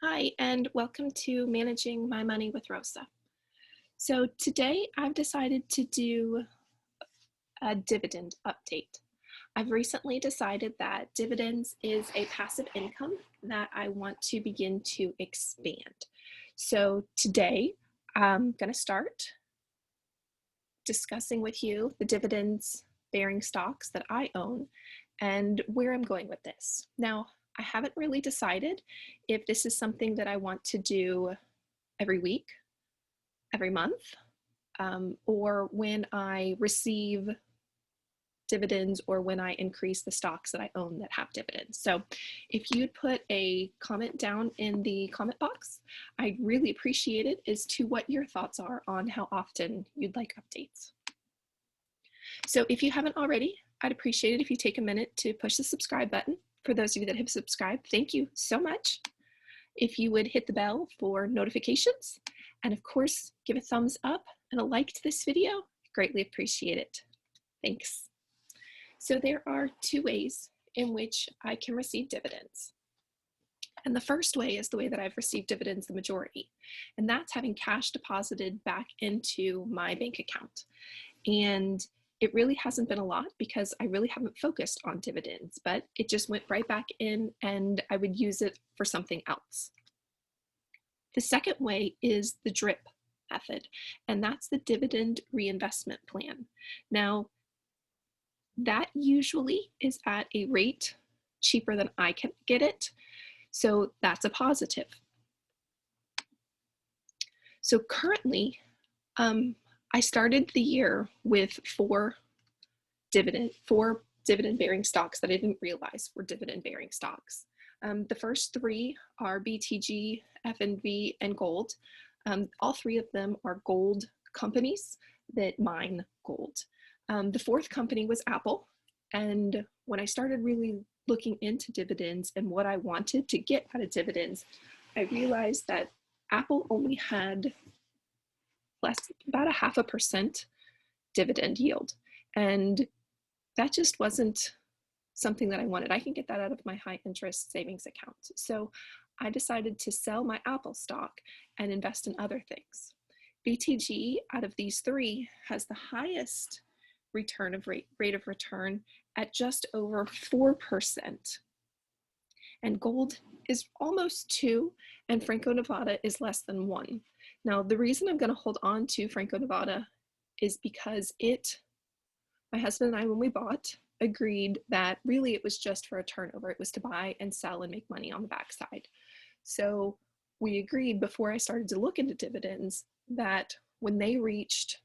Hi, and welcome to Managing My Money with Rosa. So today I've decided to do a dividend update. I've recently decided that dividends is a passive income that I want to begin to expand. So today I'm going to start discussing with you the dividends bearing stocks that I own and where I'm going with this. Now, I haven't really decided if this is something that I want to do every week, every month, or when I receive dividends or when I increase the stocks that I own that have dividends. So if you'd put a comment down in the comment box, I'd really appreciate it as to what your thoughts are on how often you'd like updates. So if you haven't already, I'd appreciate it if you take a minute to push the subscribe button. For those of you that have subscribed, thank you so much. If you would hit the bell for notifications, and of course, give a thumbs up and a like to this video, greatly appreciate it. Thanks. So there are two ways in which I can receive dividends. And the first way is the way that I've received dividends the majority, and that's having cash deposited back into my bank account. And it really hasn't been a lot because I really haven't focused on dividends, but it just went right back in and I would use it for something else. The second way is the DRIP method, and that's the dividend reinvestment plan. Now, that usually is at a rate cheaper than I can get it, so that's a positive. So currently, I started the year with four dividend bearing stocks that I didn't realize were dividend bearing stocks. The first three are BTG, FNV, and Gold. All three of them are gold companies that mine gold. The fourth company was Apple. And when I started really looking into dividends and what I wanted to get out of dividends, I realized that Apple only had about a 0.5% dividend yield. And that just wasn't something that I wanted. I can get that out of my high interest savings account. So I decided to sell my Apple stock and invest in other things. BTG out of these three has the highest rate of return at just over 4%. And gold is almost 2, and Franco-Nevada is less than 1. Now, the reason I'm going to hold on to Franco-Nevada is because my husband and I, when we bought, agreed that really it was just for a turnover. It was to buy and sell and make money on the backside. So we agreed before I started to look into dividends that when they reached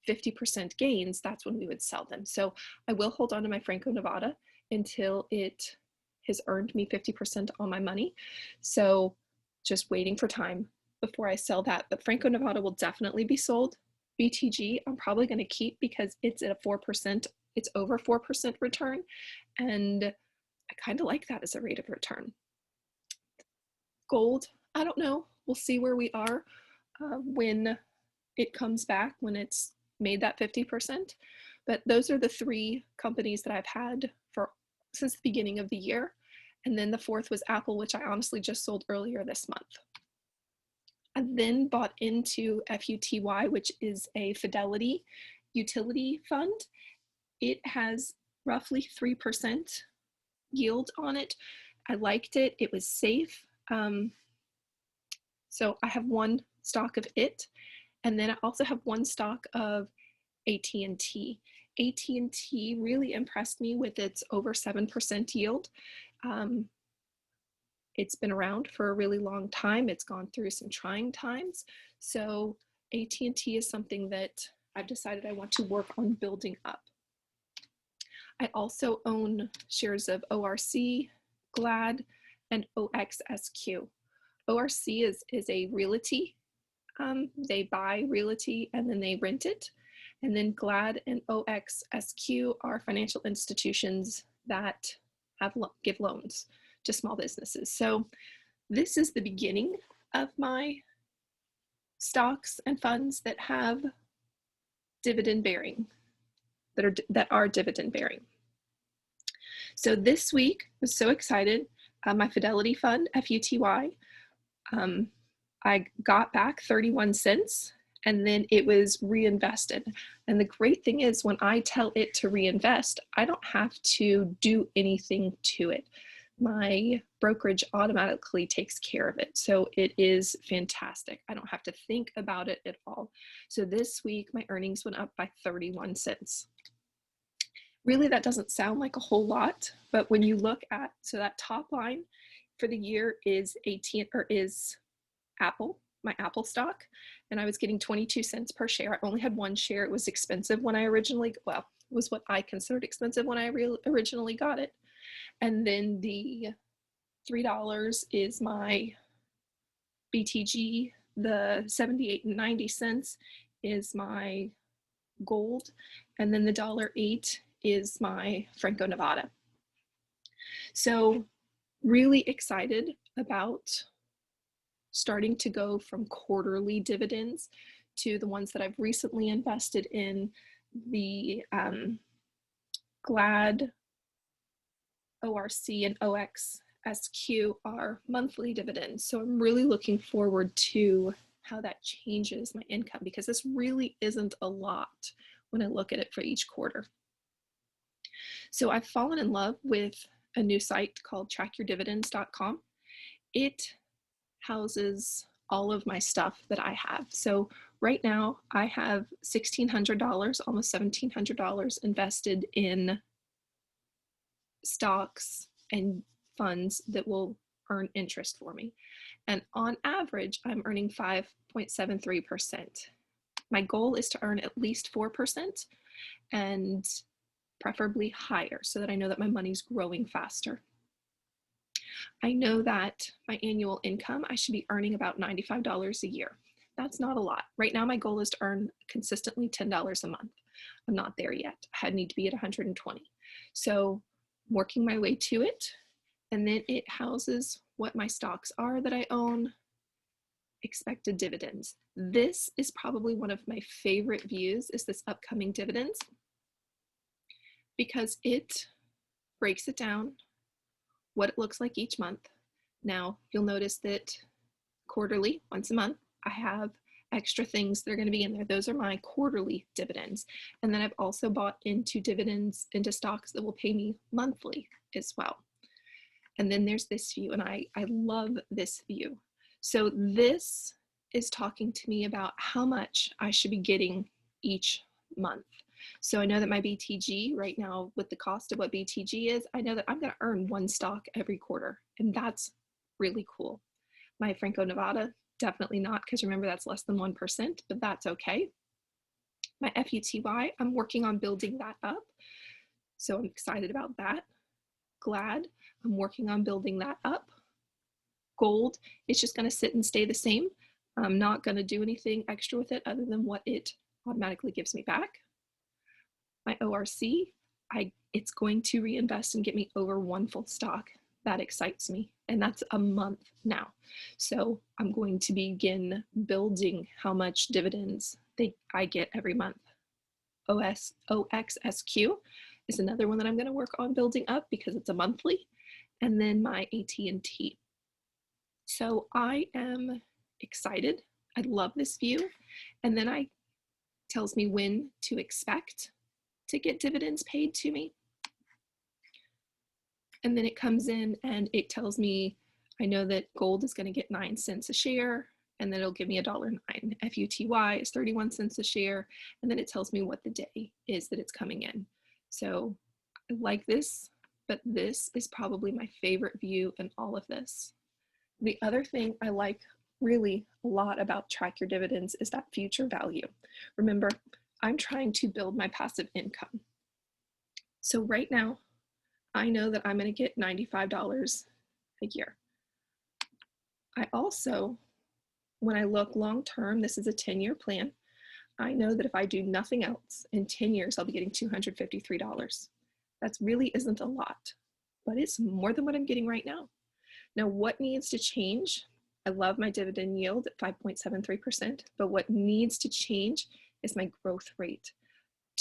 50% gains, that's when we would sell them. So I will hold on to my Franco-Nevada until it has earned me 50% on my money. So just waiting for time before I sell that. But Franco-Nevada will definitely be sold. BTG I'm probably going to keep because it's at a 4%, it's over 4% return, and I kind of like that as a rate of return. Gold, I don't know. We'll see where we are when it comes back, when it's made that 50%. But those are the three companies that I've had since the beginning of the year. And then the fourth was Apple, which I honestly just sold earlier this month. I then bought into FUTY, which is a Fidelity utility fund. It has roughly 3% yield on it. I liked it. It was safe. So I have one stock of it. And then I also have one stock of AT&T. AT&T really impressed me with its over 7% yield. It's been around for a really long time. It's gone through some trying times. So AT&T is something that I've decided I want to work on building up. I also own shares of ORC, GLAD, and OXSQ. ORC is a realty. They buy realty and then they rent it. And then GLAD and OXSQ are financial institutions that give loans to small businesses. So this is the beginning of my stocks and funds that have dividend bearing, that are dividend bearing. So this week, I was so excited. My Fidelity fund, FUTY, I got back 31 cents and then it was reinvested. And the great thing is when I tell it to reinvest, I don't have to do anything to it. My brokerage automatically takes care of it. So it is fantastic. I don't have to think about it at all. So this week, my earnings went up by 31 cents. Really, that doesn't sound like a whole lot, but when you look at, so that top line for the year is 18, or is Apple, my Apple stock, and I was getting 22 cents per share. I only had one share. It was expensive when I originally, well, it was what I considered expensive when I originally got it. And then the $3 is my BTG, the 78 and 90 cents is my gold, and then the $1.08 is my Franco Nevada. So really excited about starting to go from quarterly dividends to the ones that I've recently invested in. The GLAD, ORC, and OXSQ are monthly dividends. So I'm really looking forward to how that changes my income, because this really isn't a lot when I look at it for each quarter. So I've fallen in love with a new site called trackyourdividends.com. It houses all of my stuff that I have. So right now I have $1,600, almost $1,700 invested in stocks and funds that will earn interest for me. And on average, I'm earning 5.73%. My goal is to earn at least 4% and preferably higher, so that I know that my money's growing faster. I know that my annual income, I should be earning about $95 a year. That's not a lot. Right now, my goal is to earn consistently $10 a month. I'm not there yet. I need to be at 120. So I'm working my way to it. And then it houses what my stocks are that I own, expected dividends. This is probably one of my favorite views, is this upcoming dividends, because it breaks it down, what it looks like each month. Now, you'll notice that quarterly, once a month, I have extra things that are going to be in there. Those are my quarterly dividends. And then I've also bought into dividends, into stocks that will pay me monthly as well. And then there's this view, and I love this view. So this is talking to me about how much I should be getting each month. So I know that my BTG right now, with the cost of what BTG is, I know that I'm going to earn one stock every quarter, and that's really cool. My Franco Nevada, definitely not, because remember that's less than 1%, but that's okay. My FUTY, I'm working on building that up, so I'm excited about that. GLAD, I'm working on building that up. Gold, it's just going to sit and stay the same. I'm not going to do anything extra with it other than what it automatically gives me back. My ORC, it's going to reinvest and get me over one full stock. That excites me, and that's a month now. So I'm going to begin building how much dividends I get every month. OXSQ is another one that I'm going to work on building up because it's a monthly, and then my AT&T. So I am excited. I love this view, and then it tells me when to expect to get dividends paid to me. And then it comes in and it tells me, I know that gold is going to get 9 cents a share, and then it'll give me $1.09. FUTY is 31 cents a share, and then it tells me what the day is that it's coming in. So I like this, but this is probably my favorite view in all of this. The other thing I like really a lot about Track Your Dividends is that future value. Remember, I'm trying to build my passive income. So right now, I know that I'm going to get $95 a year. I also, when I look long term, this is a 10-year plan. I know that if I do nothing else, in 10 years, I'll be getting $253. That really isn't a lot, but it's more than what I'm getting right now. Now, what needs to change? I love my dividend yield at 5.73%, but what needs to change is my growth rate.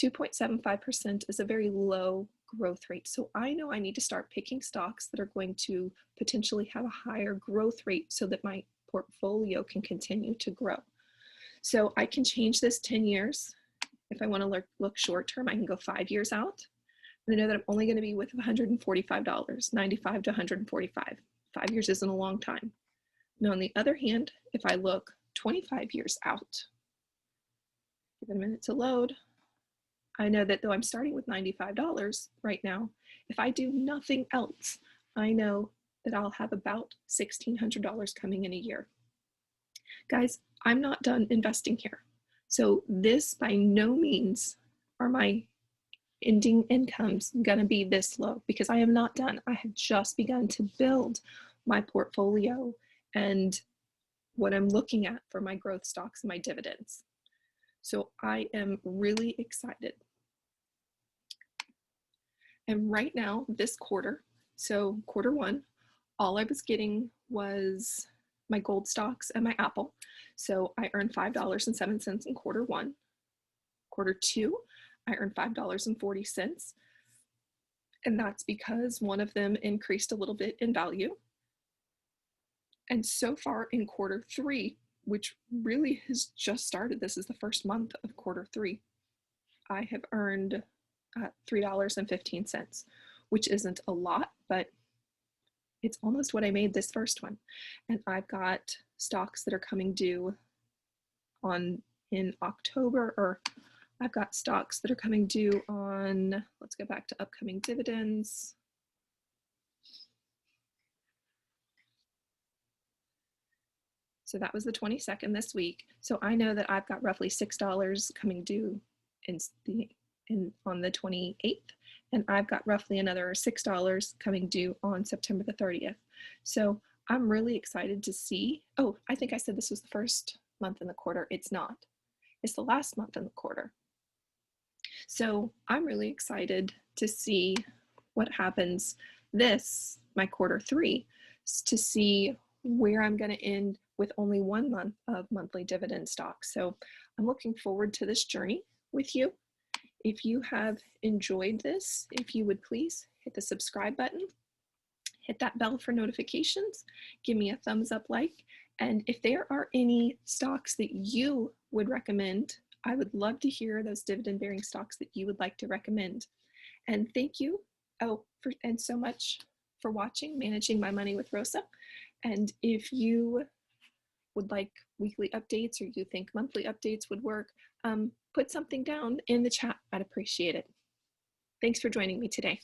2.75% is a very low growth rate. So I know I need to start picking stocks that are going to potentially have a higher growth rate so that my portfolio can continue to grow. So I can change this 10 years. If I want to look short term, I can go 5 years out. And I know that I'm only going to be with $145, 95 to 145. 5 years isn't a long time. Now, on the other hand, if I look 25 years out, give it a minute to load, I know that though I'm starting with $95 right now, if I do nothing else, I know that I'll have about $1,600 coming in a year. Guys, I'm not done investing here. So this by no means are my ending incomes gonna be this low, because I am not done. I have just begun to build my portfolio and what I'm looking at for my growth stocks and my dividends. So I am really excited. And right now, this quarter, so quarter one, all I was getting was my gold stocks and my Apple. So I earned $5.07 in quarter one. Quarter two, I earned $5.40. And that's because one of them increased a little bit in value. And so far in quarter three, which really has just started, this is the first month of quarter three, I have earned $3.15, which isn't a lot, but it's almost what I made this first one. And I've got stocks that are coming due in October, or I've got stocks that are coming due on, let's go back to upcoming dividends. So that was the 22nd this week. So I know that I've got roughly $6 coming due on the 28th, and I've got roughly another $6 coming due on September the 30th. So I'm really excited to see. Oh, I think I said this was the first month in the quarter. It's not. It's the last month in the quarter. So I'm really excited to see what happens my quarter three, to see where I'm going to end with only 1 month of monthly dividend stocks. So I'm looking forward to this journey with you. If you have enjoyed this, if you would please hit the subscribe button, hit that bell for notifications, give me a thumbs up like, and if there are any stocks that you would recommend, I would love to hear those dividend bearing stocks that you would like to recommend. And thank you and so much for watching Managing My Money with Rosa. And if you would like weekly updates, or you think monthly updates would work, put something down in the chat. I'd appreciate it. Thanks for joining me today.